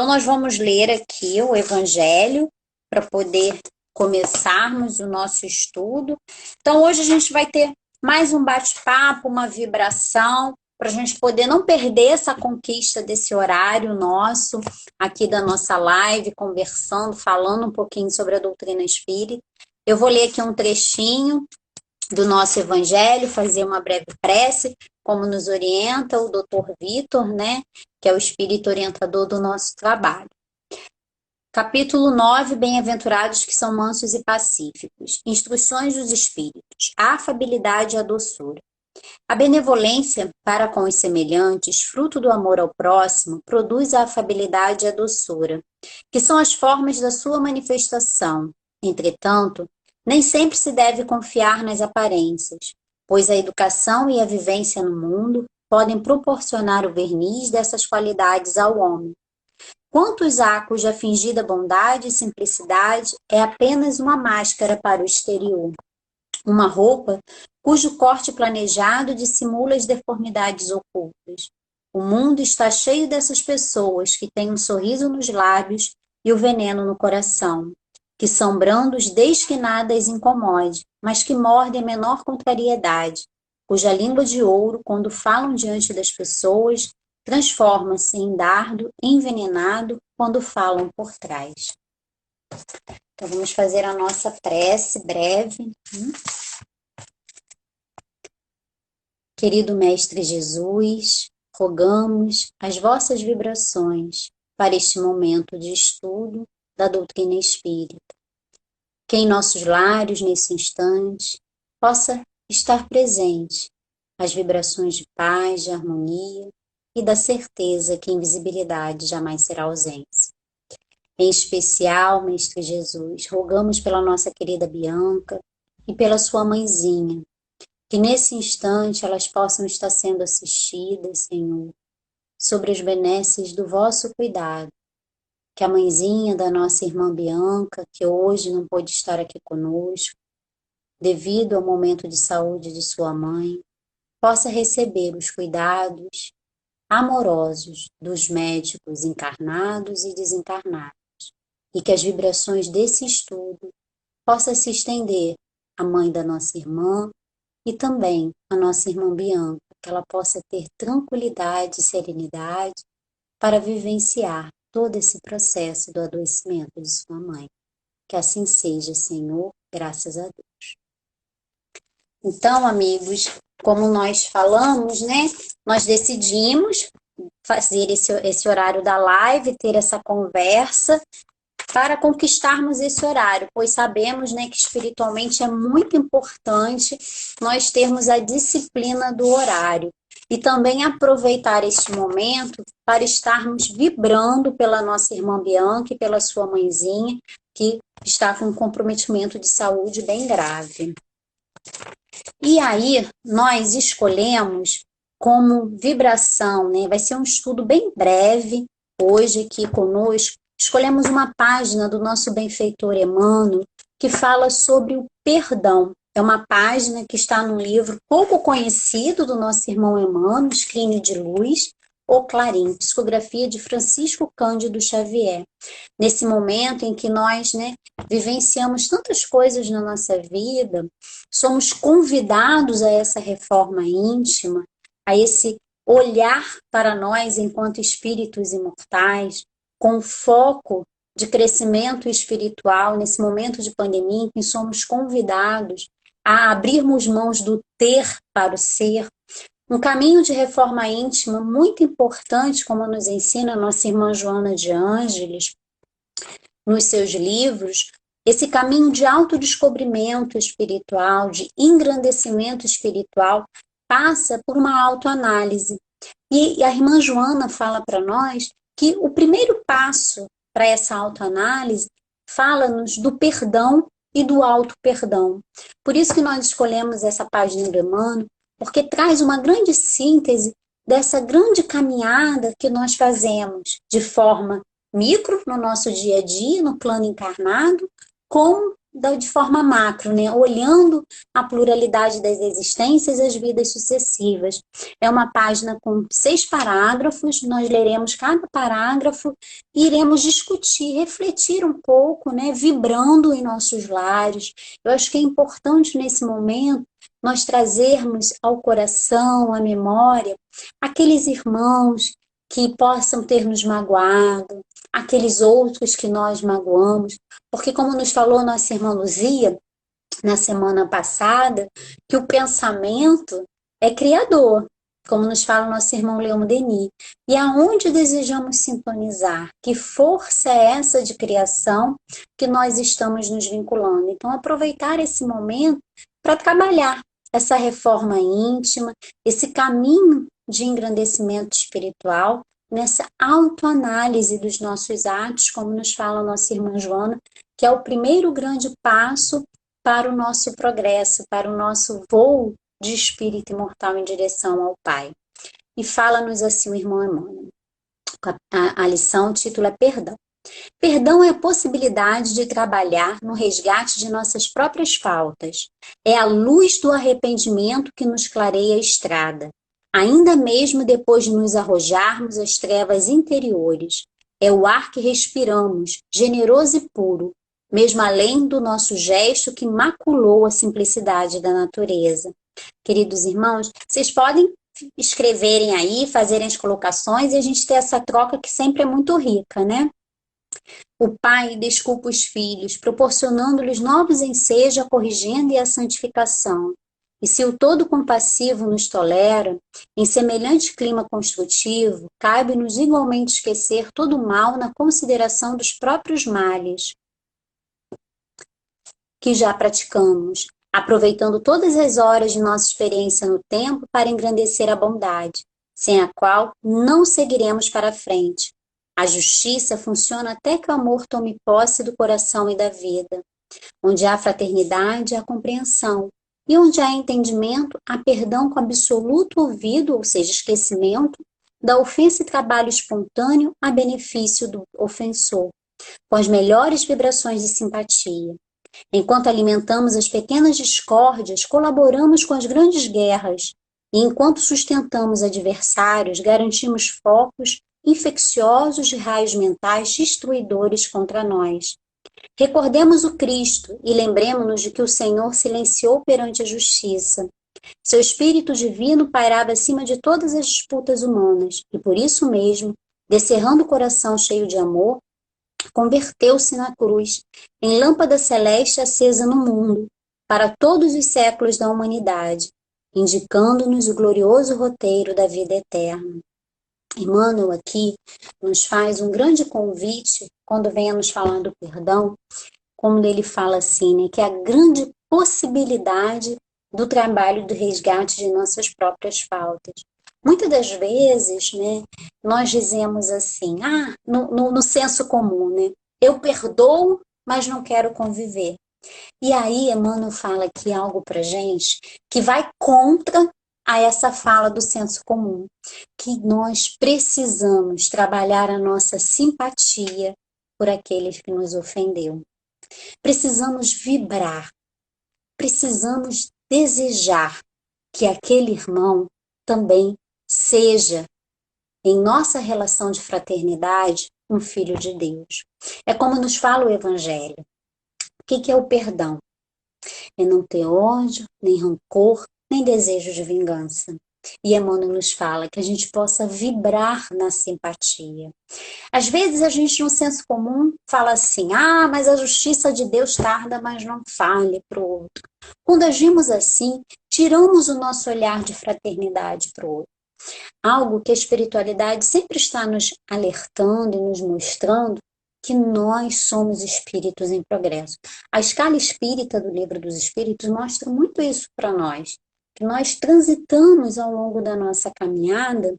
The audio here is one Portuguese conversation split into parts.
Então, nós vamos ler aqui o Evangelho para poder começarmos o nosso estudo. Então, hoje a gente vai ter mais um bate-papo, uma vibração, para a gente poder não perder essa conquista desse horário nosso, aqui da nossa live, conversando, falando um pouquinho sobre a doutrina espírita. Eu vou ler aqui um trechinho do nosso Evangelho, fazer uma breve prece, como nos orienta o Dr. Vitor, né, que é o espírito orientador do nosso trabalho. Capítulo 9, Bem-aventurados que são mansos e pacíficos. Instruções dos espíritos. A afabilidade e a doçura. A benevolência para com os semelhantes, fruto do amor ao próximo, produz a afabilidade e a doçura, que são as formas da sua manifestação. Entretanto, nem sempre se deve confiar nas aparências, pois a educação e a vivência no mundo podem proporcionar o verniz dessas qualidades ao homem. Quantos há cuja fingida bondade e simplicidade é apenas uma máscara para o exterior, uma roupa cujo corte planejado dissimula as deformidades ocultas. O mundo está cheio dessas pessoas que têm um sorriso nos lábios e o veneno no coração, que são brandos desde que nada as incomode, mas que mordem a menor contrariedade, cuja língua de ouro, quando falam diante das pessoas, transforma-se em dardo envenenado quando falam por trás. Então, vamos fazer a nossa prece breve. Querido Mestre Jesus, rogamos as vossas vibrações para este momento de estudo da doutrina espírita. Que em nossos lares, nesse instante, possa estar presente as vibrações de paz, de harmonia e da certeza que a invisibilidade jamais será ausência. Em especial, Mestre Jesus, rogamos pela nossa querida Bianca e pela sua mãezinha, que nesse instante elas possam estar sendo assistidas, Senhor, sobre as benesses do vosso cuidado. Que a mãezinha da nossa irmã Bianca, que hoje não pôde estar aqui conosco, devido ao momento de saúde de sua mãe, possa receber os cuidados amorosos dos médicos encarnados e desencarnados, e que as vibrações desse estudo possam se estender à mãe da nossa irmã e também à nossa irmã Bianca, que ela possa ter tranquilidade e serenidade para vivenciar todo esse processo do adoecimento de sua mãe. Que assim seja, Senhor, graças a Deus. Então, amigos, como nós falamos, né, nós decidimos fazer esse horário da live, ter essa conversa, para conquistarmos esse horário, pois sabemos, né, que espiritualmente é muito importante nós termos a disciplina do horário e também aproveitar este momento para estarmos vibrando pela nossa irmã Bianca e pela sua mãezinha, que está com um comprometimento de saúde bem grave. E aí, nós escolhemos como vibração, né, vai ser um estudo bem breve, hoje aqui conosco. Escolhemos uma página do nosso benfeitor Emmanuel que fala sobre o perdão. É uma página que está num livro pouco conhecido do nosso irmão Emmanuel, Escrínio de Luz, ou Clarim, Psicografia de Francisco Cândido Xavier. Nesse momento em que nós, né, vivenciamos tantas coisas na nossa vida, somos convidados a essa reforma íntima, a esse olhar para nós enquanto espíritos imortais, com foco de crescimento espiritual nesse momento de pandemia em que somos convidados a abrirmos mãos do ter para o ser, um caminho de reforma íntima muito importante, como nos ensina a nossa irmã Joana de Ângeles, nos seus livros, esse caminho de autodescobrimento espiritual, de engrandecimento espiritual, passa por uma autoanálise. E a irmã Joana fala para nós que o primeiro passo para essa autoanálise fala-nos do perdão e do auto-perdão. Por isso que nós escolhemos essa página do Emmanuel, porque traz uma grande síntese dessa grande caminhada que nós fazemos de forma micro no nosso dia a dia, no plano encarnado, como de forma macro, né? Olhando a pluralidade das existências e as vidas sucessivas. É uma página com 6 parágrafos, nós leremos cada parágrafo e iremos discutir, refletir um pouco, né? Vibrando em nossos lares. Eu acho que é importante nesse momento nós trazermos ao coração, à memória, aqueles irmãos que possam ter nos magoado, aqueles outros que nós magoamos, porque como nos falou nossa irmã Luzia, na semana passada, que o pensamento é criador, como nos fala o nosso irmão Leon Denis. E aonde desejamos sintonizar? Que força é essa de criação que nós estamos nos vinculando? Então, aproveitar esse momento para trabalhar essa reforma íntima, esse caminho de engrandecimento espiritual, nessa autoanálise dos nossos atos, como nos fala a nossa irmã Joana, que é o primeiro grande passo para o nosso progresso, para o nosso voo de espírito imortal em direção ao Pai. E fala-nos assim o irmão Emmanuel. A lição, o título é Perdão. Perdão é a possibilidade de trabalhar no resgate de nossas próprias faltas. É a luz do arrependimento que nos clareia a estrada, ainda mesmo depois de nos arrojarmos às trevas interiores. É o ar que respiramos, generoso e puro, mesmo além do nosso gesto que maculou a simplicidade da natureza. Queridos irmãos, vocês podem escreverem aí, fazerem as colocações e a gente ter essa troca que sempre é muito rica, né? O Pai desculpa os filhos, proporcionando-lhes novos ensejos a corrigenda e a santificação. E se o todo compassivo nos tolera, em semelhante clima construtivo, cabe-nos igualmente esquecer todo o mal na consideração dos próprios males que já praticamos, aproveitando todas as horas de nossa experiência no tempo para engrandecer a bondade, sem a qual não seguiremos para frente. A justiça funciona até que o amor tome posse do coração e da vida. Onde há fraternidade, há compreensão. E onde há entendimento, há perdão com absoluto ouvido, ou seja, esquecimento, da ofensa e trabalho espontâneo a benefício do ofensor, com as melhores vibrações de simpatia. Enquanto alimentamos as pequenas discórdias, colaboramos com as grandes guerras. E enquanto sustentamos adversários, garantimos focos infecciosos de raios mentais destruidores contra nós. Recordemos o Cristo e lembremos-nos de que o Senhor silenciou perante a justiça. Seu Espírito Divino pairava acima de todas as disputas humanas e, por isso mesmo, descerrando o coração cheio de amor, converteu-se na cruz, em lâmpada celeste acesa no mundo, para todos os séculos da humanidade, indicando-nos o glorioso roteiro da vida eterna. Emmanuel aqui nos faz um grande convite, quando vem a nos falar do perdão, como ele fala assim, né, que é a grande possibilidade do trabalho do resgate de nossas próprias faltas. Muitas das vezes, né, nós dizemos assim, no senso comum, né, eu perdoo, mas não quero conviver. E aí Emmanuel fala aqui algo pra gente que vai contra a essa fala do senso comum, que nós precisamos trabalhar a nossa simpatia por aqueles que nos ofendeu. Precisamos vibrar, precisamos desejar que aquele irmão também seja, em nossa relação de fraternidade, um filho de Deus. É como nos fala o Evangelho. O que é o perdão? É não ter ódio, nem rancor, nem desejo de vingança. E Emmanuel nos fala que a gente possa vibrar na simpatia. Às vezes a gente, no senso comum, fala assim, mas a justiça de Deus tarda, mas não falha para o outro. Quando agimos assim, tiramos o nosso olhar de fraternidade para o outro. Algo que a espiritualidade sempre está nos alertando e nos mostrando, que nós somos espíritos em progresso. A escala espírita do Livro dos Espíritos mostra muito isso para nós, que nós transitamos ao longo da nossa caminhada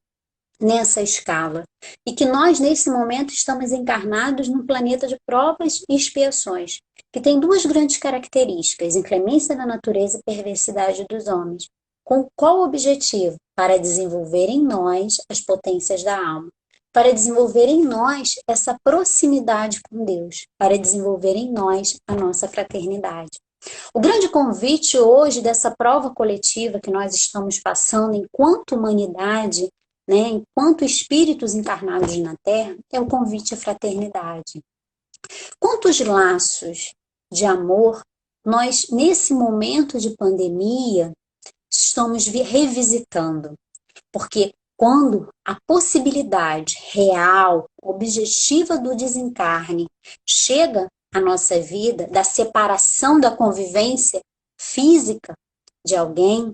nessa escala, e que nós, nesse momento, estamos encarnados num planeta de provas e expiações, que tem duas grandes características, inclemência da natureza e perversidade dos homens. Com qual objetivo? Para desenvolver em nós as potências da alma. para desenvolver em nós essa proximidade com Deus, para desenvolver em nós a nossa fraternidade. O grande convite hoje dessa prova coletiva que nós estamos passando enquanto humanidade, né, enquanto espíritos encarnados na Terra, é o convite à fraternidade. Quantos laços de amor nós, nesse momento de pandemia, estamos revisitando? Porque quando a possibilidade real, objetiva do desencarne chega à nossa vida, da separação da convivência física de alguém,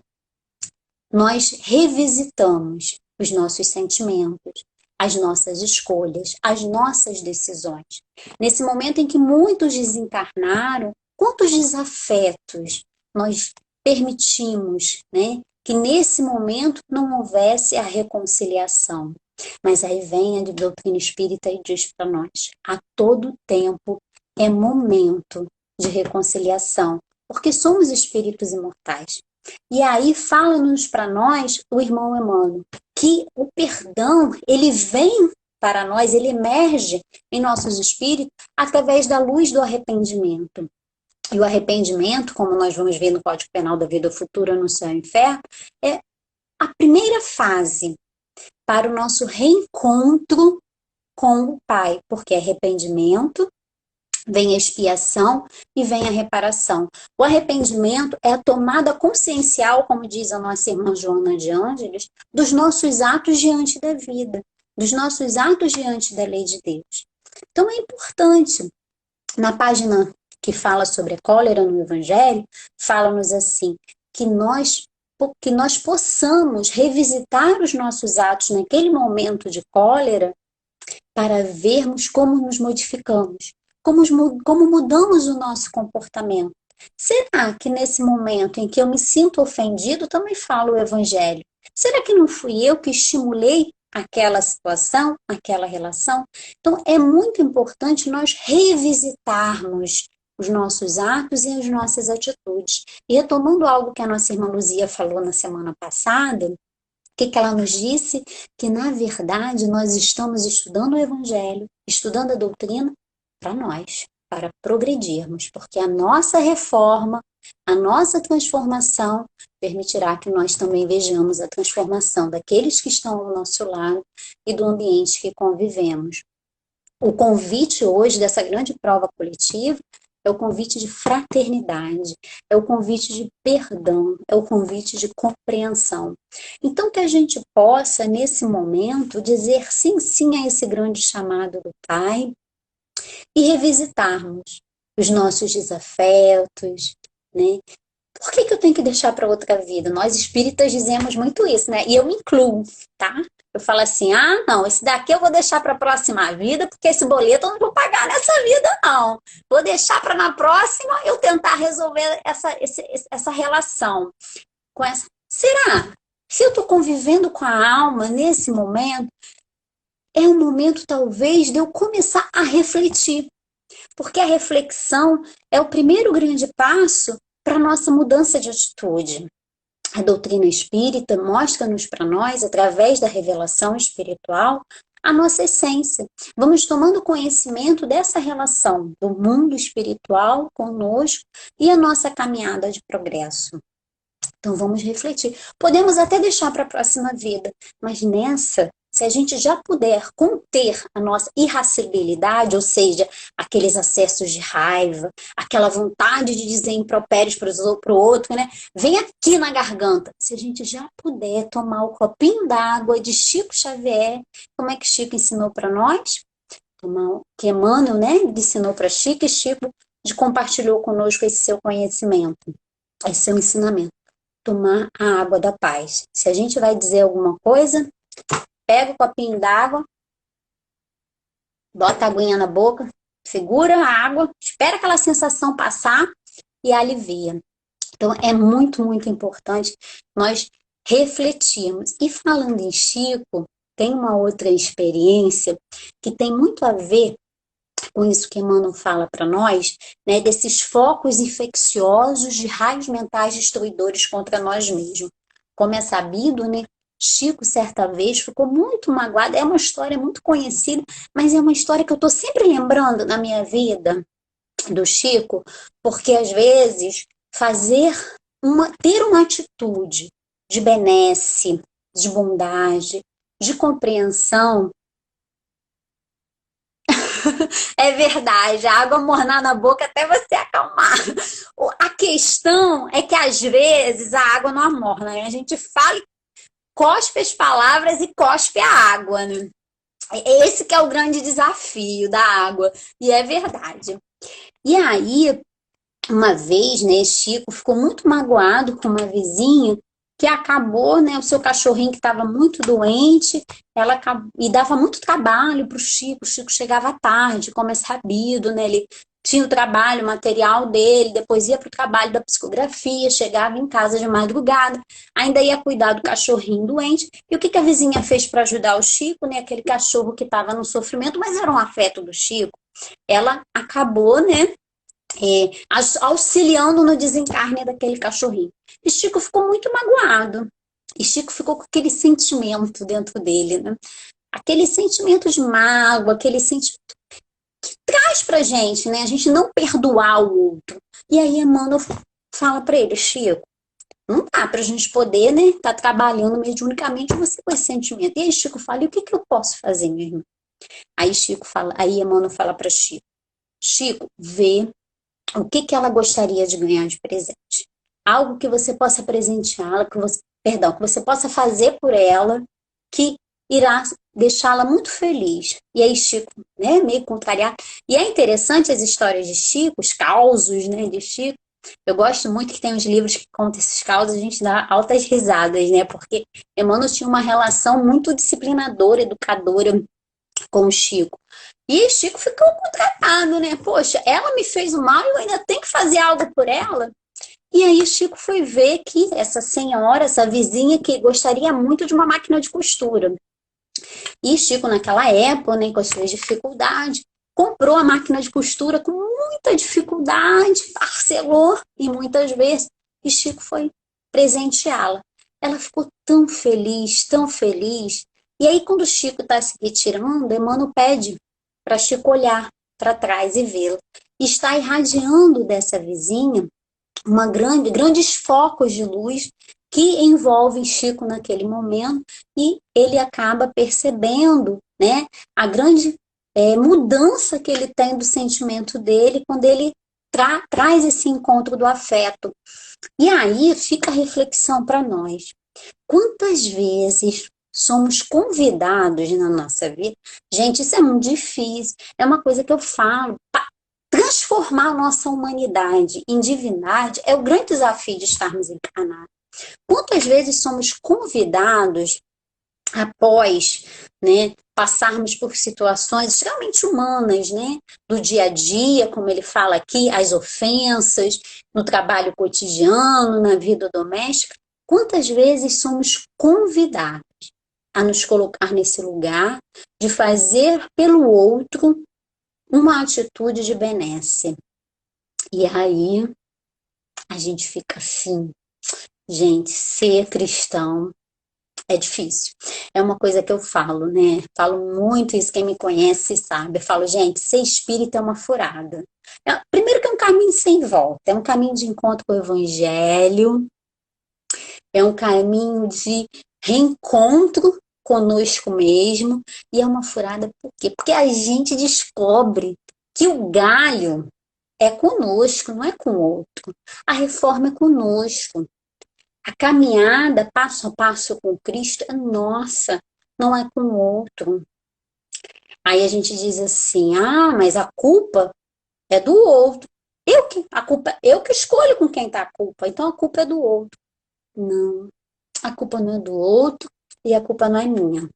nós revisitamos os nossos sentimentos, as nossas escolhas, as nossas decisões. Nesse momento em que muitos desencarnaram, quantos desafetos nós permitimos, né, que nesse momento não houvesse a reconciliação. Mas aí vem a doutrina espírita e diz para nós, a todo tempo é momento de reconciliação, porque somos espíritos imortais. E aí fala-nos para nós o irmão Emmanuel, que o perdão, ele vem para nós, ele emerge em nossos espíritos através da luz do arrependimento. E o arrependimento, como nós vamos ver no Código Penal da Vida Futura, no Céu e Inferno, é a primeira fase para o nosso reencontro com o Pai, porque arrependimento, vem a expiação e vem a reparação. O arrependimento é a tomada consciencial, como diz a nossa irmã Joana de Ângeles, dos nossos atos diante da vida, dos nossos atos diante da lei de Deus. Então é importante, na página que fala sobre a cólera no Evangelho, fala-nos assim, que nós possamos revisitar os nossos atos naquele momento de cólera para vermos como nos modificamos, como mudamos o nosso comportamento. Será que nesse momento em que eu me sinto ofendido, também falo o Evangelho? Será que não fui eu que estimulei aquela situação, aquela relação? Então, é muito importante nós revisitarmos os nossos atos e as nossas atitudes. E retomando algo que a nossa irmã Luzia falou na semana passada, o que ela nos disse? Que, na verdade, nós estamos estudando o Evangelho, estudando a doutrina para nós, para progredirmos, porque a nossa reforma, a nossa transformação permitirá que nós também vejamos a transformação daqueles que estão ao nosso lado e do ambiente que convivemos. O convite hoje dessa grande prova coletiva é o convite de fraternidade, é o convite de perdão, é o convite de compreensão. Então, que a gente possa, nesse momento, dizer sim, sim a esse grande chamado do Pai e revisitarmos os nossos desafetos, né? Por que eu tenho que deixar para outra vida? Nós espíritas dizemos muito isso, né? E eu me incluo, tá? Eu falo assim, não, esse daqui eu vou deixar para a próxima vida, porque esse boleto eu não vou pagar nessa vida, não. Vou deixar para na próxima eu tentar resolver essa relação. Será? Se eu estou convivendo com a alma nesse momento, é um momento talvez de eu começar a refletir. Porque a reflexão é o primeiro grande passo para a nossa mudança de atitude. A doutrina espírita mostra-nos para nós, através da revelação espiritual, a nossa essência. Vamos tomando conhecimento dessa relação do mundo espiritual conosco e a nossa caminhada de progresso. Então vamos refletir. Podemos até deixar para a próxima vida, mas nessa, se a gente já puder conter a nossa irascibilidade, ou seja, aqueles acessos de raiva, aquela vontade de dizer impropérios para o outro, né? Vem aqui na garganta. Se a gente já puder tomar o copinho d'água de Chico Xavier, como é que Chico ensinou para nós? Que Emmanuel, né, ensinou para Chico, e Chico compartilhou conosco esse seu conhecimento, esse seu ensinamento. Tomar a água da paz. Se a gente vai dizer alguma coisa, pega o copinho d'água, bota a aguinha na boca, segura a água, espera aquela sensação passar e alivia. Então, é muito, muito importante nós refletirmos. E falando em Chico, tem uma outra experiência que tem muito a ver com isso que Emmanuel fala para nós, né, desses focos infecciosos de raios mentais destruidores contra nós mesmos. Como é sabido, né, Chico, certa vez, ficou muito magoado. É uma história muito conhecida, mas é uma história que eu estou sempre lembrando na minha vida do Chico, porque às vezes ter uma atitude de benesse, de bondade, de compreensão, é verdade, a água mornar na boca até você acalmar. A questão é que às vezes a água não amorna, né? A gente fala, cospe as palavras e cospe a água, né? Esse que é o grande desafio da água, e é verdade. E aí, uma vez, né, Chico ficou muito magoado com uma vizinha que acabou, né, o seu cachorrinho que estava muito doente, e dava muito trabalho para o Chico chegava tarde, como é sabido, né, ele tinha o trabalho, o material dele, depois ia para o trabalho da psicografia, chegava em casa de madrugada, ainda ia cuidar do cachorrinho doente, e o que que a vizinha fez para ajudar o Chico, né, aquele cachorro que estava no sofrimento, mas era um afeto do Chico, ela acabou, né, auxiliando no desencarne daquele cachorrinho. E Chico ficou muito magoado. E Chico ficou com aquele sentimento dentro dele, né? Aquele sentimento de mágoa, aquele sentimento que traz pra gente, né? A gente não perdoar o outro. E aí Emmanuel fala para ele, Chico, não dá pra gente poder, né, tá trabalhando mediunicamente você com esse sentimento. E aí Chico fala, e o que que eu posso fazer, meu irmão? Aí Emmanuel fala para Chico, Chico, vê o que que ela gostaria de ganhar de presente. Algo que você possa presenteá-la, que você possa fazer por ela, que irá deixá-la muito feliz. E aí Chico, né, meio contrariado. E é interessante as histórias de Chico, os causos, né, de Chico. Eu gosto muito que tem uns livros que contam esses causos, a gente dá altas risadas, né, porque Emmanuel tinha uma relação muito disciplinadora, educadora com o Chico. E Chico ficou contratado, né? Poxa, ela me fez o mal e eu ainda tenho que fazer algo por ela. E aí Chico foi ver que essa senhora, essa vizinha que gostaria muito de uma máquina de costura. E Chico, naquela época, né, com as suas dificuldades, comprou a máquina de costura com muita dificuldade, parcelou e muitas vezes. E Chico foi presenteá-la. Ela ficou tão feliz, tão feliz. E aí, quando o Chico está se retirando, Emmanuel pede para Chico olhar para trás e vê-lo. Está irradiando dessa vizinha grandes focos de luz que envolvem Chico naquele momento e ele acaba percebendo, né, a grande mudança que ele tem do sentimento dele quando ele traz esse encontro do afeto. E aí fica a reflexão para nós. Quantas vezes somos convidados na nossa vida? Gente, isso é muito difícil. É uma coisa que eu falo. Transformar a nossa humanidade em divindade é o grande desafio de estarmos encarnados. Quantas vezes somos convidados após, né, passarmos por situações extremamente humanas, né, do dia a dia, como ele fala aqui, as ofensas, no trabalho cotidiano, na vida doméstica, quantas vezes somos convidados a nos colocar nesse lugar de fazer pelo outro uma atitude de benesse. E aí a gente fica assim, gente, ser cristão é difícil. É uma coisa que eu falo, né? Falo muito isso, quem me conhece sabe. Eu falo, gente, ser espírita é uma furada. Primeiro que é um caminho sem volta, é um caminho de encontro com o evangelho, é um caminho de reencontro conosco mesmo, e é uma furada por quê? Porque a gente descobre que o galho é conosco, não é com o outro. A reforma é conosco. A caminhada passo a passo com Cristo é nossa, não é com o outro. Aí a gente diz assim: ah, mas a culpa é do outro. Eu que escolho com quem está a culpa, então a culpa é do outro. Não, a culpa não é do outro e a culpa não é minha.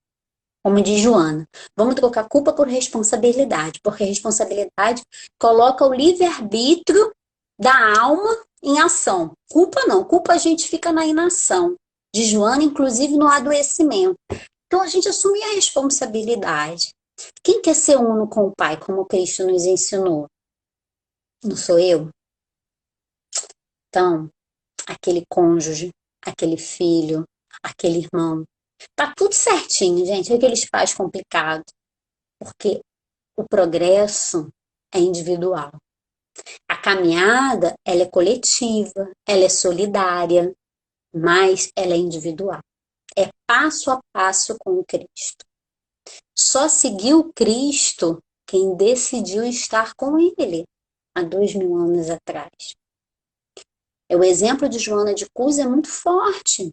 Como diz Joana, vamos trocar culpa por responsabilidade, porque responsabilidade coloca o livre-arbítrio da alma em ação. Culpa não, culpa a gente fica na inação. De Joana, inclusive no adoecimento. Então a gente assume a responsabilidade. Quem quer ser uno com o Pai, como Cristo nos ensinou? Não sou eu? Então, aquele cônjuge, aquele filho, aquele irmão, Tá tudo certinho, gente. Aqueles pais complicados. Porque o progresso é individual. A caminhada, ela é coletiva, ela é solidária, mas ela é individual. É passo a passo com o Cristo. Só seguiu Cristo quem decidiu estar com Ele há 2000 anos atrás. O exemplo de Joana de Cus é muito forte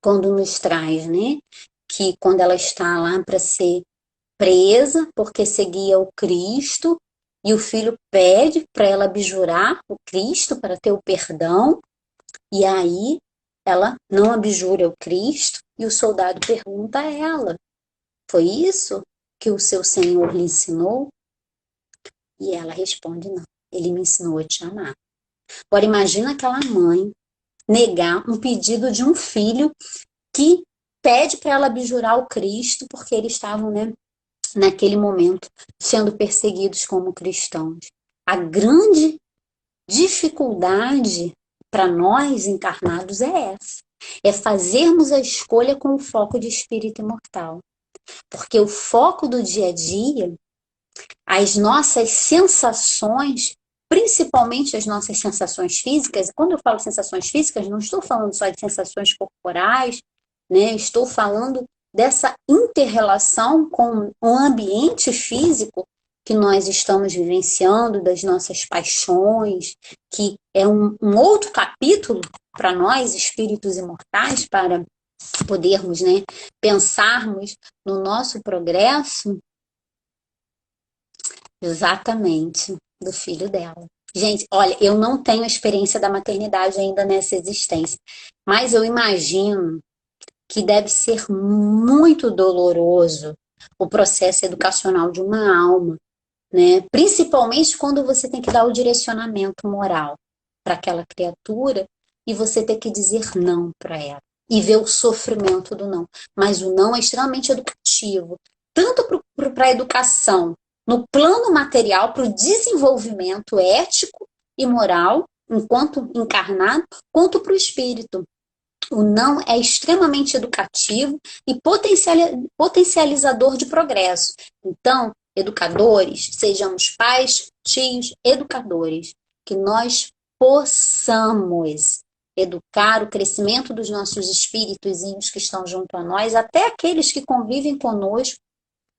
quando nos traz, né? Que quando ela está lá para ser presa porque seguia o Cristo e o filho pede para ela abjurar o Cristo para ter o perdão, e aí ela não abjura o Cristo e o soldado pergunta a ela: foi isso que o seu Senhor lhe ensinou? E ela responde: não, ele me ensinou a te amar. Agora imagina aquela mãe negar um pedido de um filho que pede para ela abjurar o Cristo porque eles estavam, né, naquele momento sendo perseguidos como cristãos. A grande dificuldade para nós encarnados é essa. É fazermos a escolha com o foco de espírito imortal. Porque o foco do dia a dia, as nossas sensações, principalmente as nossas sensações físicas, quando eu falo sensações físicas, não estou falando só de sensações corporais, né? Estou falando dessa inter-relação com o ambiente físico que nós estamos vivenciando, das nossas paixões, que é um outro capítulo para nós, espíritos imortais, para podermos, né, pensarmos no nosso progresso. Exatamente, do filho dela. Gente, olha, eu não tenho a experiência da maternidade ainda nessa existência, mas eu imagino que deve ser muito doloroso o processo educacional de uma alma, né? Principalmente quando você tem que dar o direcionamento moral para aquela criatura e você ter que dizer não para ela e ver o sofrimento do não. Mas o não é extremamente educativo, tanto para a educação, no plano material, para o desenvolvimento ético e moral, enquanto encarnado, quanto para o espírito. O não é extremamente educativo e potencializador de progresso. Então, educadores, sejamos pais, tios, educadores, que nós possamos educar o crescimento dos nossos espíritozinhos que estão junto a nós, até aqueles que convivem conosco,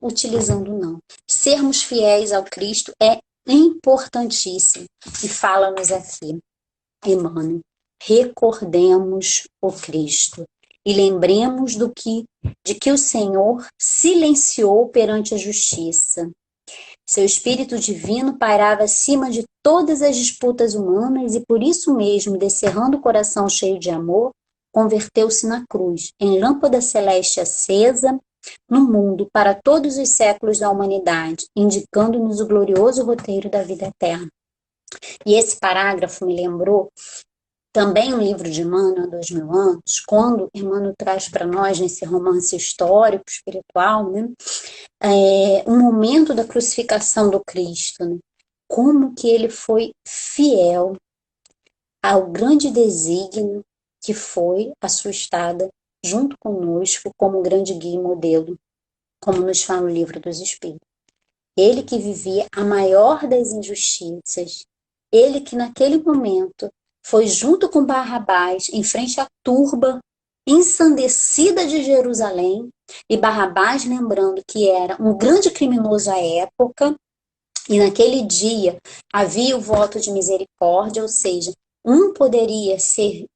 utilizando o não. Sermos fiéis ao Cristo é importantíssimo. E fala-nos aqui, Emmanuel: recordemos o Cristo e lembremos de que o Senhor silenciou perante a justiça. Seu espírito divino pairava acima de todas as disputas humanas e por isso mesmo, descerrando o coração cheio de amor, converteu-se na cruz, em lâmpada celeste acesa no mundo para todos os séculos da humanidade, indicando-nos o glorioso roteiro da vida eterna. E esse parágrafo me lembrou também o livro de Emmanuel, há 2000 anos, quando Emmanuel traz para nós, nesse romance histórico, espiritual, né, um momento da crucificação do Cristo, né, como que ele foi fiel ao grande desígnio que foi a sua estada junto conosco como grande guia e modelo, como nos fala o livro dos Espíritos. Ele que vivia a maior das injustiças, ele que naquele momento foi junto com Barrabás em frente à turba ensandecida de Jerusalém, e Barrabás lembrando que era um grande criminoso à época, e naquele dia havia o voto de misericórdia, ou seja, um poderia ser,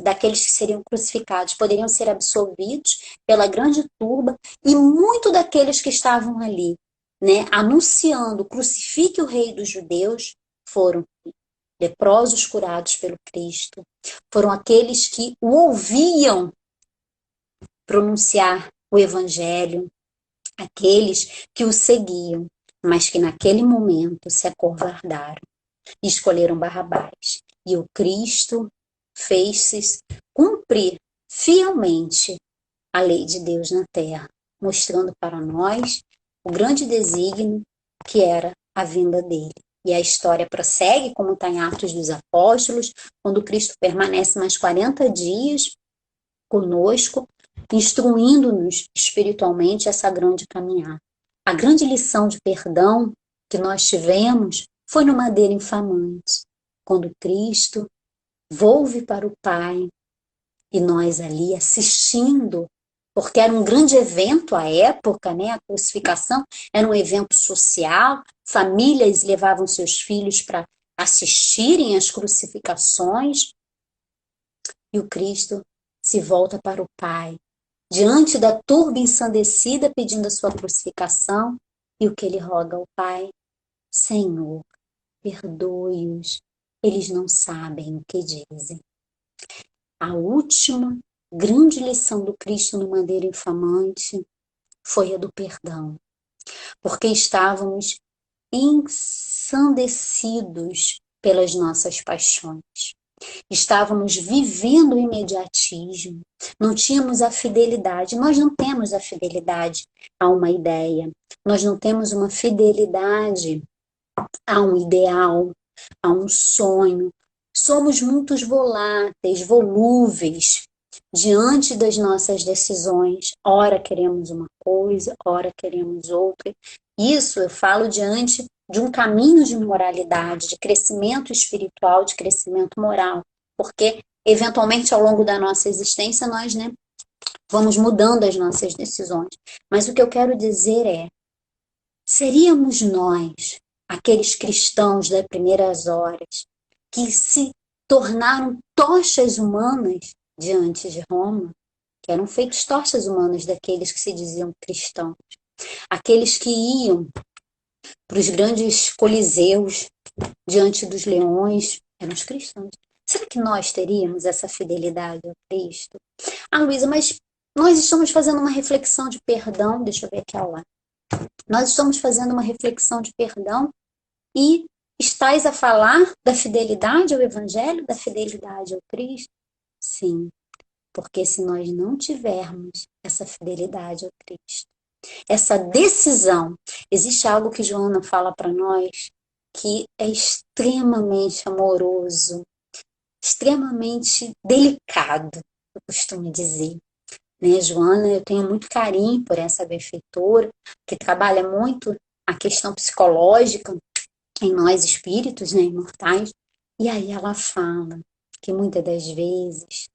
daqueles que seriam crucificados, poderiam ser absolvidos pela grande turba, e muito daqueles que estavam ali, né, anunciando: crucifique o rei dos judeus, foram leprosos curados pelo Cristo, foram aqueles que o ouviam pronunciar o evangelho, aqueles que o seguiam, mas que naquele momento se acovardaram e escolheram Barrabás. E o Cristo fez-se cumprir fielmente a lei de Deus na terra, mostrando para nós o grande desígnio que era a vinda dele. E a história prossegue, como está em Atos dos Apóstolos, quando Cristo permanece mais 40 dias conosco, instruindo-nos espiritualmente essa grande caminhada. A grande lição de perdão que nós tivemos foi no madeiro infamante, quando Cristo volve para o Pai e nós ali assistindo, porque era um grande evento à época, né? A crucificação era um evento social, famílias levavam seus filhos para assistirem às crucificações, e o Cristo se volta para o Pai, diante da turba ensandecida pedindo a sua crucificação, e o que ele roga ao Pai? Senhor, perdoe-os, eles não sabem o que dizem. A última grande lição do Cristo no madeiro infamante foi a do perdão, porque estávamos ensandecidos pelas nossas paixões. Estávamos vivendo o imediatismo, não tínhamos a fidelidade. Nós não temos a fidelidade a uma ideia, nós não temos uma fidelidade a um ideal, a um sonho. Somos muito voláteis, volúveis diante das nossas decisões. Ora queremos uma coisa, ora queremos outra. Isso eu falo diante de um caminho de moralidade, de crescimento espiritual, de crescimento moral. Porque, eventualmente, ao longo da nossa existência, nós, vamos mudando as nossas decisões. Mas o que eu quero dizer é, seríamos nós, aqueles cristãos das primeiras horas, que se tornaram tochas humanas diante de Roma, que eram feitos tochas humanas daqueles que se diziam cristãos, aqueles que iam para os grandes coliseus diante dos leões, eram os cristãos. Será que nós teríamos essa fidelidade ao Cristo? Ah, Luísa, mas nós estamos fazendo uma reflexão de perdão, deixa eu ver aqui ao lado. Nós estamos fazendo uma reflexão de perdão e estás a falar da fidelidade ao Evangelho, da fidelidade ao Cristo? Sim, porque se nós não tivermos essa fidelidade ao Cristo, essa decisão, existe algo que Joana fala para nós que é extremamente amoroso, extremamente delicado, eu costumo dizer. Joana, eu tenho muito carinho por essa benfeitora, que trabalha muito a questão psicológica em nós espíritos, imortais. E aí ela fala que muitas das vezes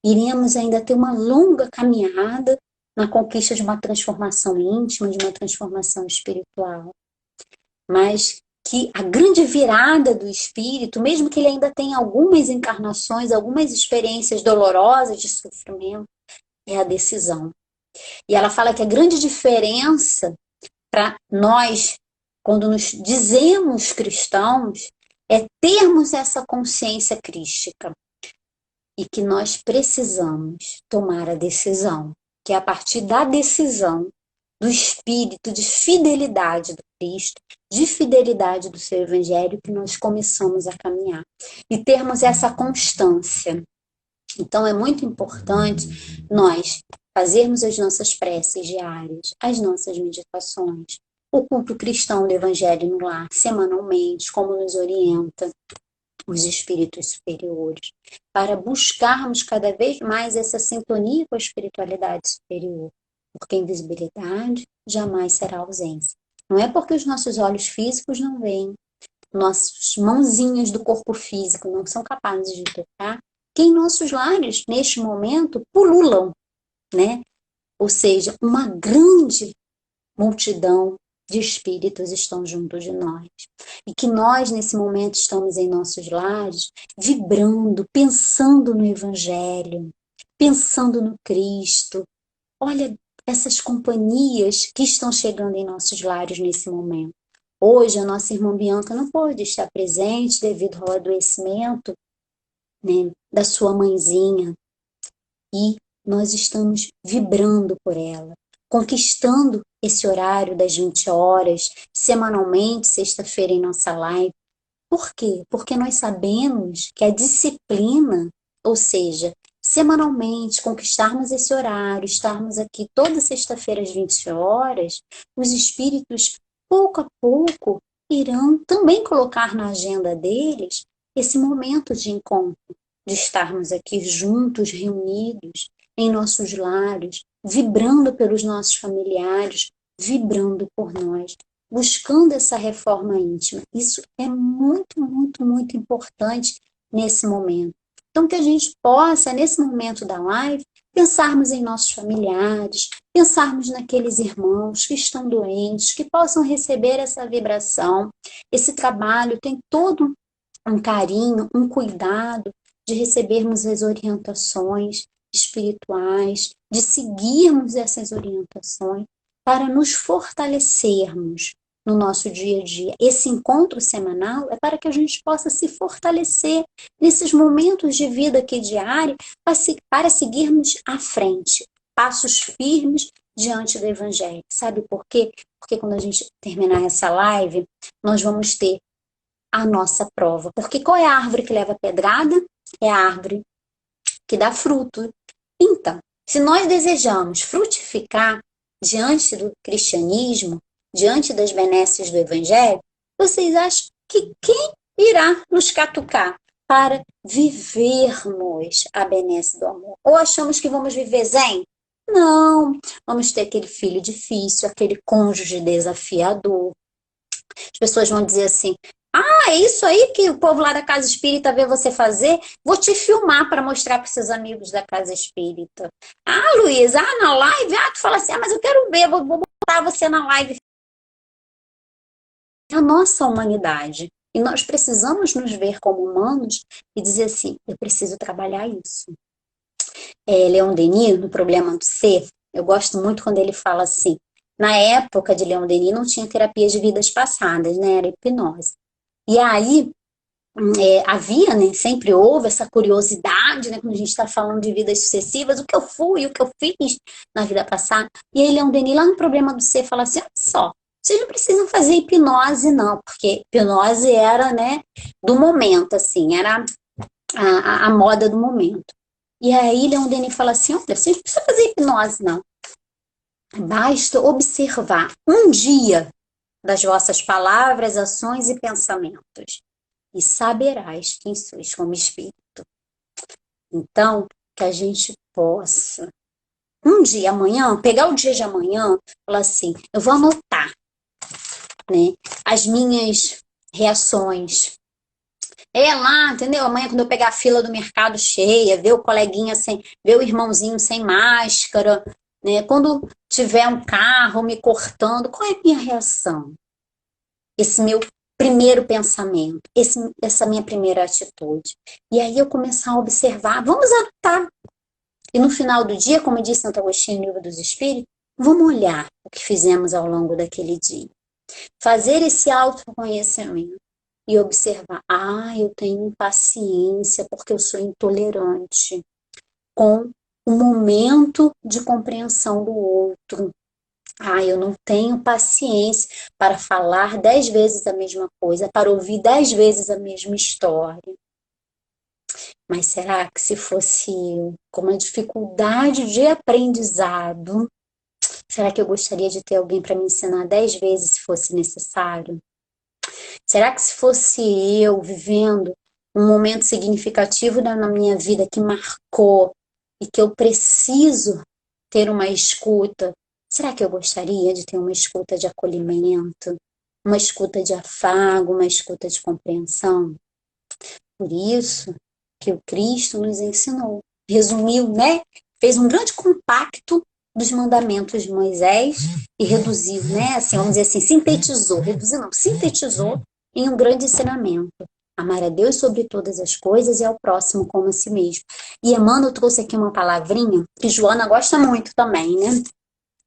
iremos ainda ter uma longa caminhada na conquista de uma transformação íntima, de uma transformação espiritual. Mas que a grande virada do espírito, mesmo que ele ainda tenha algumas encarnações, algumas experiências dolorosas de sofrimento, é a decisão. E ela fala que a grande diferença para nós, quando nos dizemos cristãos, é termos essa consciência crística. E que nós precisamos tomar a decisão, que é a partir da decisão do espírito de fidelidade do Cristo, de fidelidade do seu Evangelho, que nós começamos a caminhar. E termos essa constância. Então, é muito importante nós fazermos as nossas preces diárias, as nossas meditações, o culto cristão do Evangelho no lar, semanalmente, como nos orienta os espíritos superiores, para buscarmos cada vez mais essa sintonia com a espiritualidade superior, porque a invisibilidade jamais será ausência. Não é porque os nossos olhos físicos não veem, nossas mãozinhas do corpo físico não são capazes de tocar, que em nossos lares, neste momento, pululam, Ou seja, uma grande multidão de espíritos estão junto de nós. E que nós, nesse momento, estamos em nossos lares, vibrando, pensando no Evangelho, pensando no Cristo. Olha essas companhias que estão chegando em nossos lares nesse momento. Hoje, a nossa irmã Bianca não pôde estar presente devido ao adoecimento, da sua mãezinha. E nós estamos vibrando por ela, conquistando esse horário das 20 horas, semanalmente, sexta-feira em nossa live. Por quê? Porque nós sabemos que a disciplina, ou seja, semanalmente conquistarmos esse horário, estarmos aqui toda sexta-feira às 20 horas, os espíritos, pouco a pouco, irão também colocar na agenda deles esse momento de encontro, de estarmos aqui juntos, reunidos, em nossos lares, vibrando pelos nossos familiares, vibrando por nós, buscando essa reforma íntima. Isso é muito, muito, muito importante nesse momento. Então, que a gente possa, nesse momento da live, pensarmos em nossos familiares, pensarmos naqueles irmãos que estão doentes, que possam receber essa vibração. Esse trabalho tem todo um carinho, um cuidado de recebermos as orientações espirituais, de seguirmos essas orientações para nos fortalecermos no nosso dia a dia. Esse encontro semanal é para que a gente possa se fortalecer nesses momentos de vida aqui diária para seguirmos à frente, passos firmes diante do Evangelho. Sabe por quê? Porque quando a gente terminar essa live, nós vamos ter a nossa prova. Porque qual é a árvore que leva pedrada? É a árvore que dá fruto. Então, se nós desejamos frutificar diante do cristianismo, diante das benesses do Evangelho, vocês acham que quem irá nos catucar para vivermos a benesse do amor? Ou achamos que vamos viver zen? Não, vamos ter aquele filho difícil, aquele cônjuge desafiador. As pessoas vão dizer assim, é isso aí que o povo lá da Casa Espírita vê você fazer? Vou te filmar para mostrar para seus amigos da Casa Espírita. Luiz, na live, tu fala assim, mas eu quero ver, vou botar você na live. É a nossa humanidade. E nós precisamos nos ver como humanos e dizer assim, eu preciso trabalhar isso. Leon Denis, no Problema do Ser, eu gosto muito quando ele fala assim, na época de Leon Denis não tinha terapia de vidas passadas, né? Era hipnose. E aí, havia, né, sempre houve essa curiosidade, né, quando a gente está falando de vidas sucessivas, o que eu fui, o que eu fiz na vida passada. E aí, Leon Denis, lá no Problema do Ser, fala assim, olha só, vocês não precisam fazer hipnose, não, porque hipnose era, né, do momento, assim, era a moda do momento. E aí, Leon Denis fala assim, olha, vocês não precisam fazer hipnose, não. Basta observar um dia das vossas palavras, ações e pensamentos, e saberás quem sois como espírito. Então, que a gente possa, um dia, amanhã, pegar o dia de amanhã, falar assim, eu vou anotar, né, as minhas reações. Lá, entendeu? Amanhã, quando eu pegar a fila do mercado cheia, ver o coleguinha ver o irmãozinho sem máscara, né? Quando tiver um carro me cortando, qual é a minha reação? Esse meu primeiro pensamento, essa minha primeira atitude. E aí eu começar a observar, vamos anotar. E no final do dia, como disse Santo Agostinho no Livro dos Espíritos, vamos olhar o que fizemos ao longo daquele dia. Fazer esse autoconhecimento e observar, eu tenho impaciência porque eu sou intolerante com o momento de compreensão do outro. Eu não tenho paciência para falar 10 vezes a mesma coisa, para ouvir 10 vezes a mesma história. Mas será que se fosse eu, com uma dificuldade de aprendizado, será que eu gostaria de ter alguém para me ensinar 10 vezes se fosse necessário? Será que se fosse eu vivendo um momento significativo na minha vida que marcou e que eu preciso ter uma escuta, será que eu gostaria de ter uma escuta de acolhimento, uma escuta de afago, uma escuta de compreensão? Por isso que o Cristo nos ensinou, resumiu, né? Fez um grande compacto dos mandamentos de Moisés e reduziu, né? Assim, vamos dizer assim, sintetizou, reduziu não, sintetizou em um grande ensinamento. Amar a Deus sobre todas as coisas e ao próximo como a si mesmo. E Emmanuel trouxe aqui uma palavrinha que Joana gosta muito também, né?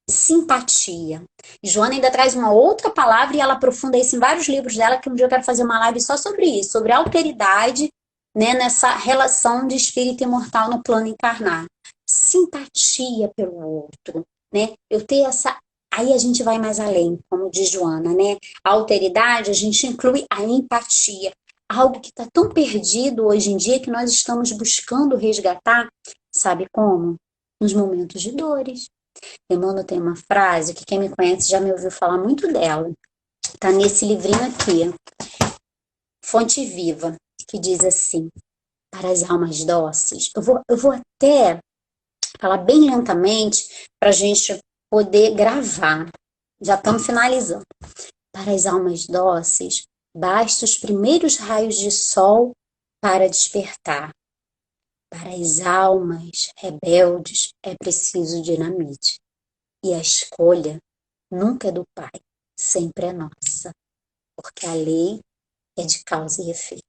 Simpatia. Joana ainda traz uma outra palavra e ela aprofunda isso em vários livros dela, que um dia eu quero fazer uma live só sobre isso, sobre a alteridade, né, nessa relação de espírito imortal no plano encarnado. Simpatia pelo outro, né? Eu ter essa... Aí a gente vai mais além, como diz Joana, né? A alteridade, a gente inclui a empatia. Algo que está tão perdido hoje em dia que nós estamos buscando resgatar, sabe como? Nos momentos de dores. Emmanuel tem uma frase que quem me conhece já me ouviu falar muito dela. Está nesse livrinho aqui, Fonte Viva, que diz assim, para as almas dóceis. Eu vou até falar bem lentamente para a gente poder gravar. Já estamos finalizando. Para as almas dóceis, basta os primeiros raios de sol para despertar. Para as almas rebeldes é preciso dinamite. E a escolha nunca é do Pai, sempre é nossa. Porque a lei é de causa e efeito.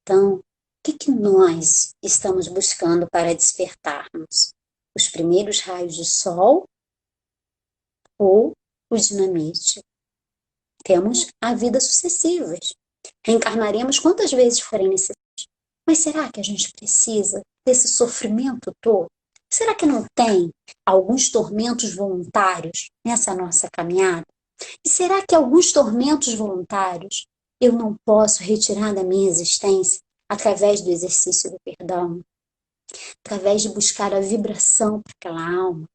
Então, o que nós estamos buscando para despertarmos? Os primeiros raios de sol ou o dinamite? Temos a vida sucessivas. Reencarnaremos quantas vezes forem necessárias. Mas será que a gente precisa desse sofrimento todo? Será que não tem alguns tormentos voluntários nessa nossa caminhada? E será que alguns tormentos voluntários eu não posso retirar da minha existência através do exercício do perdão? Através de buscar a vibração para aquela alma?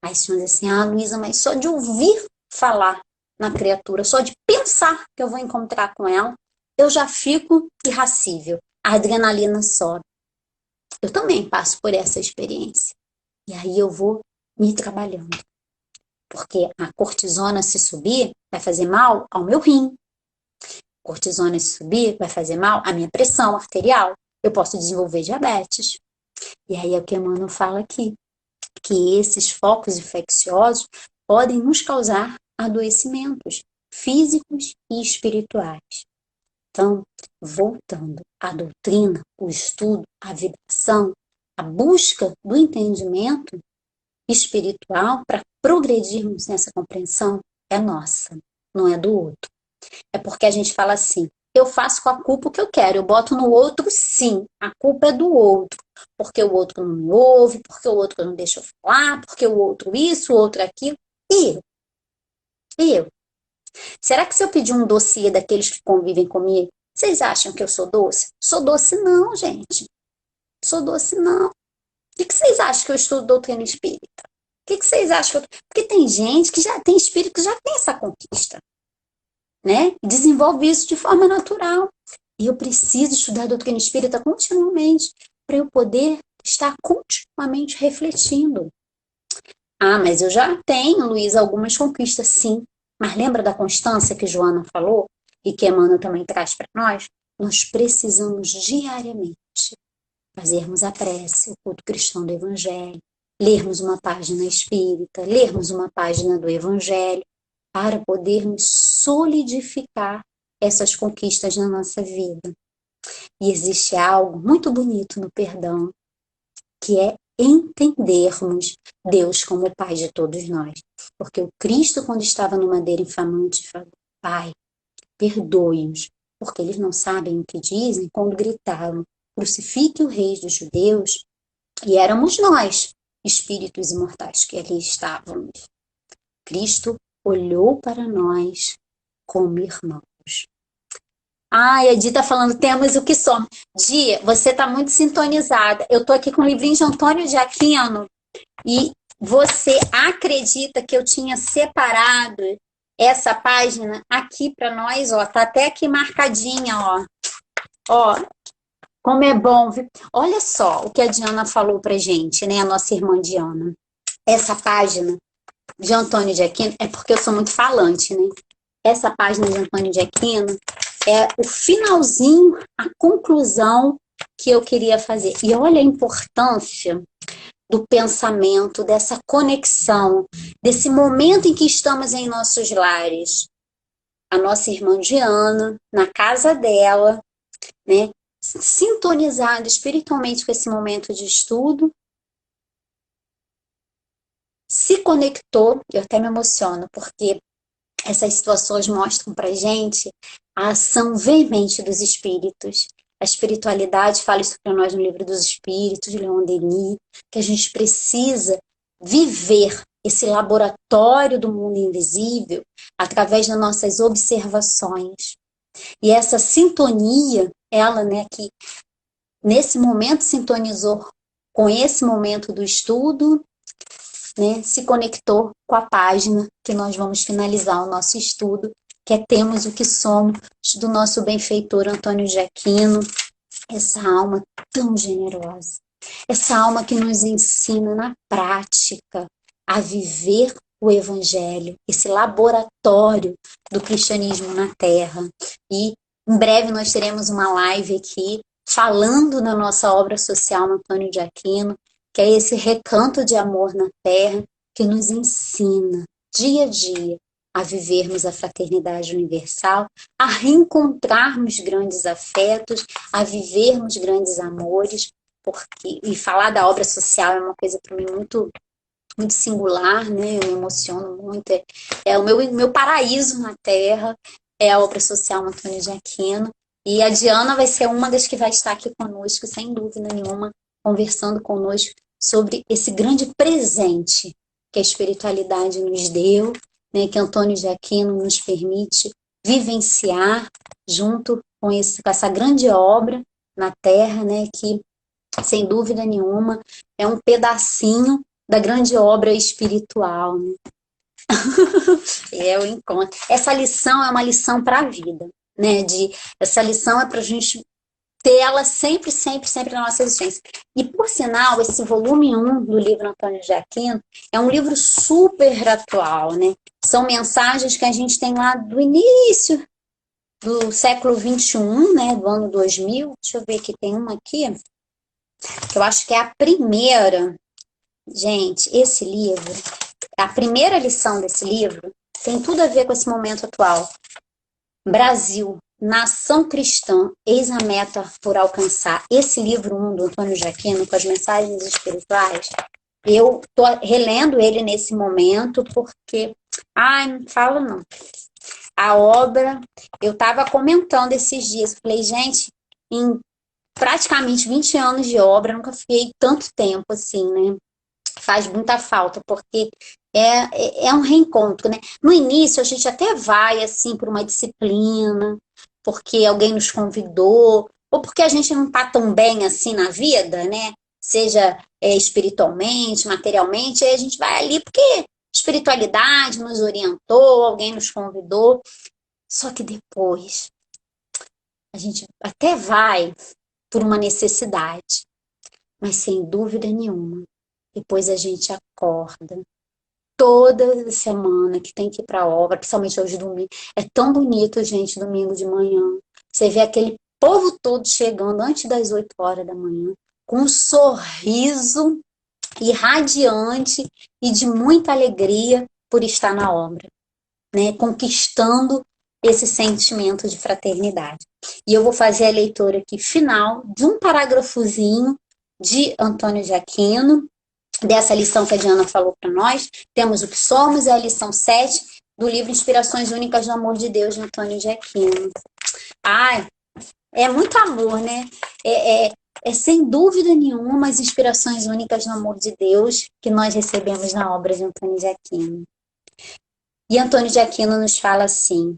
Aí o senhor diz assim, Luísa, mas só de ouvir falar na criatura, só de pensar que eu vou encontrar com ela, eu já fico irracível. A adrenalina sobe. Eu também passo por essa experiência. E aí eu vou me trabalhando. Porque a cortisona se subir, vai fazer mal ao meu rim. A cortisona se subir, vai fazer mal à minha pressão arterial. Eu posso desenvolver diabetes. E aí é o que Emmanuel fala aqui. Que esses focos infecciosos podem nos causar adoecimentos físicos e espirituais. Então, voltando à doutrina, o estudo, a vibração, a busca do entendimento espiritual para progredirmos nessa compreensão é nossa, não é do outro. É porque a gente fala assim, eu faço com a culpa o que eu quero, eu boto no outro sim, a culpa é do outro, porque o outro não me ouve, porque o outro não deixa eu falar, porque o outro isso, o outro aquilo, e eu? E eu? Será que se eu pedir um dossiê daqueles que convivem comigo, vocês acham que eu sou doce? Sou doce não, gente. Sou doce não. O que vocês acham que eu estudo doutrina espírita? O que vocês acham que eu... Porque tem gente que já tem espírito que já tem essa conquista, né? Desenvolve isso de forma natural. E eu preciso estudar a doutrina espírita continuamente para eu poder estar continuamente refletindo. Mas eu já tenho, Luísa, algumas conquistas, sim. Mas lembra da constância que Joana falou e que Emmanuel também traz para nós? Nós precisamos diariamente fazermos a prece, o culto cristão do Evangelho, lermos uma página espírita, lermos uma página do Evangelho, para podermos solidificar essas conquistas na nossa vida. E existe algo muito bonito no perdão, que é entendermos Deus como o Pai de todos nós. Porque o Cristo, quando estava no madeiro infamante, falou, Pai, perdoe-os, porque eles não sabem o que dizem quando gritaram, crucifique o Rei dos Judeus, e éramos nós, espíritos imortais, que ali estávamos. Cristo olhou para nós como irmãos. A Edi tá falando, temos o que somos. Di, você tá muito sintonizada. Eu tô aqui com o livrinho de Antônio de Aquino e você acredita que eu tinha separado essa página aqui para nós, ó, tá até aqui marcadinha, ó. Ó, como é bom. Olha só o que a Diana falou pra gente, né, a nossa irmã Diana. Essa página de Antônio de Aquino, é porque eu sou muito falante, né? Essa página de Antônio de Aquino é o finalzinho, a conclusão que eu queria fazer. E olha a importância do pensamento, dessa conexão, desse momento em que estamos em nossos lares. A nossa irmã Diana, na casa dela, né, sintonizada espiritualmente com esse momento de estudo, se conectou, eu até me emociono, porque essas situações mostram pra gente a ação veemente dos espíritos. A espiritualidade fala isso para nós no Livro dos Espíritos, de Leon Denis, que a gente precisa viver esse laboratório do mundo invisível através das nossas observações. E essa sintonia, ela, né, que nesse momento sintonizou com esse momento do estudo, né, se conectou com a página que nós vamos finalizar o nosso estudo, que é Temos o que Somos, do nosso benfeitor Antônio de Aquino, essa alma tão generosa, Essa alma que nos ensina na prática a viver o Evangelho, esse laboratório do cristianismo na Terra. E em breve nós teremos uma live aqui falando na nossa obra social no Antônio de Aquino, que é esse recanto de amor na Terra que nos ensina dia a dia a vivermos a fraternidade universal, a reencontrarmos grandes afetos, a vivermos grandes amores, porque e falar da obra social é uma coisa para mim muito muito singular, né? Eu me emociono muito. É o meu paraíso na Terra, é a obra social Antônio de Aquino. E a Diana vai ser uma das que vai estar aqui conosco, sem dúvida nenhuma, conversando conosco sobre esse grande presente que a espiritualidade nos deu, né? Que Antônio de Aquino nos permite vivenciar junto com essa grande obra na Terra, né? Que, sem dúvida nenhuma, é um pedacinho da grande obra espiritual, né? É o encontro. Essa lição é uma lição para a vida, né? Essa lição é para a gente ter ela sempre, sempre, sempre na nossa existência. E, por sinal, esse volume 1 do livro Antônio de Aquino é um livro super atual, né? São mensagens que a gente tem lá do início do século XXI, né? Do ano 2000. Deixa eu ver que tem uma aqui, que eu acho que é a primeira. Gente, esse livro, a primeira lição desse livro tem tudo a ver com esse momento atual. Brasil, nação cristã, eis a meta por alcançar. Esse livro 1 do Antônio de Aquino, com as mensagens espirituais, eu tô relendo ele nesse momento porque, não falo não. A obra, eu estava comentando esses dias, falei, gente, em praticamente 20 anos de obra, eu nunca fiquei tanto tempo assim, né? Faz muita falta, porque é um reencontro, né? No início, a gente até vai, assim, por uma disciplina, porque alguém nos convidou, ou porque a gente não está tão bem, assim, na vida, né? Seja espiritualmente, materialmente, aí a gente vai ali porque espiritualidade nos orientou, alguém nos convidou. Só que depois, a gente até vai por uma necessidade, mas sem dúvida nenhuma, depois a gente acorda toda semana que tem que ir para a obra, principalmente hoje domingo. É tão bonito, gente, domingo de manhã. Você vê aquele povo todo chegando antes das 8 horas da manhã, com um sorriso irradiante e de muita alegria por estar na obra, né? Conquistando esse sentimento de fraternidade. E eu vou fazer a leitura aqui final de um parágrafozinho de Antônio de Aquino, dessa lição que a Diana falou para nós. Temos o que somos, é a lição 7 do livro Inspirações Únicas do Amor de Deus, de Antônio de Aquino. É muito amor, né? É sem dúvida nenhuma as inspirações únicas do amor de Deus que nós recebemos na obra de Antônio de Aquino. E Antônio de Aquino nos fala assim: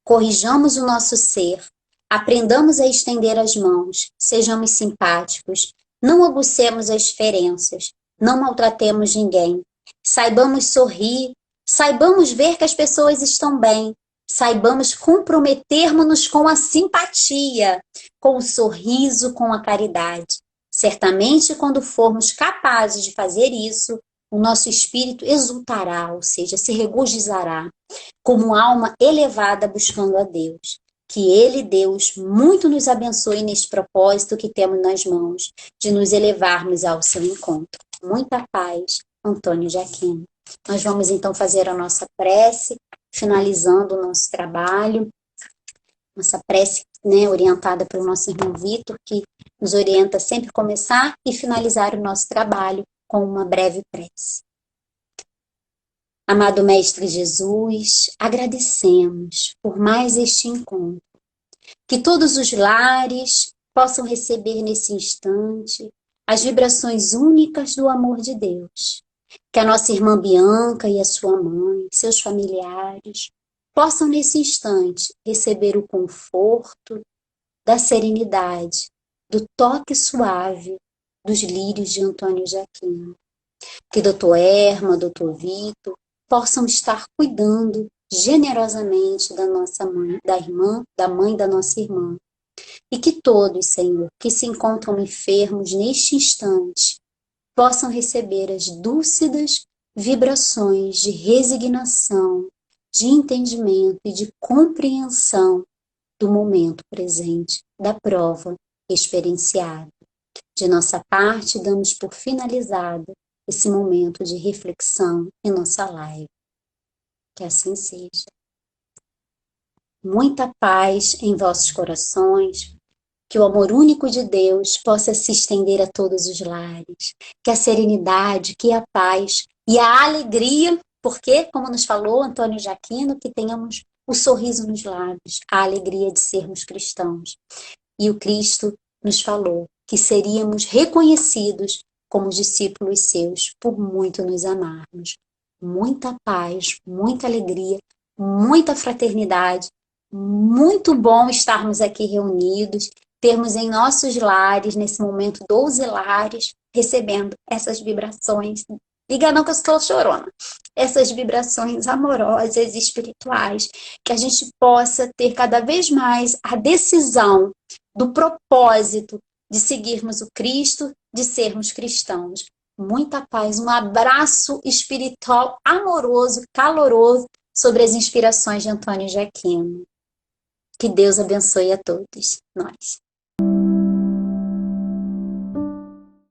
corrijamos o nosso ser, aprendamos a estender as mãos, sejamos simpáticos, não agucemos as diferenças, não maltratemos ninguém, saibamos sorrir, saibamos ver que as pessoas estão bem, saibamos comprometermos-nos com a simpatia, com o sorriso, com a caridade. Certamente, quando formos capazes de fazer isso, o nosso espírito exultará, ou seja, se regozijará, como alma elevada buscando a Deus. Que Ele, Deus, muito nos abençoe neste propósito que temos nas mãos, de nos elevarmos ao seu encontro. Muita paz, Antônio de Aquino. Nós vamos então fazer a nossa prece, finalizando o nosso trabalho, nossa prece, né, orientada pelo nosso irmão Vitor, que nos orienta sempre a começar e finalizar o nosso trabalho com uma breve prece. Amado Mestre Jesus, agradecemos por mais este encontro. Que todos os lares possam receber nesse instante as vibrações únicas do amor de Deus. Que a nossa irmã Bianca e a sua mãe, seus familiares, possam nesse instante receber o conforto da serenidade, do toque suave dos lírios de Antônio de Aquino. Que Dr. Erma, Dr. Vitor, possam estar cuidando generosamente da nossa mãe, da mãe da nossa irmã. E que todos, Senhor, que se encontram enfermos neste instante, possam receber as dúlcidas vibrações de resignação, de entendimento e de compreensão do momento presente, da prova experienciada. De nossa parte, damos por finalizado esse momento de reflexão em nossa live. Que assim seja. Muita paz em vossos corações, que o amor único de Deus possa se estender a todos os lares, que a serenidade, que a paz e a alegria, porque, como nos falou Antônio de Aquino, que tenhamos o sorriso nos lábios, a alegria de sermos cristãos. E o Cristo nos falou que seríamos reconhecidos como discípulos seus por muito nos amarmos. Muita paz, muita alegria, muita fraternidade, muito bom estarmos aqui reunidos, termos em nossos lares, nesse momento, 12 lares, recebendo essas vibrações. Diga não que eu estou chorona. Essas vibrações amorosas e espirituais, que a gente possa ter cada vez mais a decisão do propósito de seguirmos o Cristo, de sermos cristãos. Muita paz, um abraço espiritual amoroso, caloroso, sobre as inspirações de Antônio de Aquino. Que Deus abençoe a todos nós.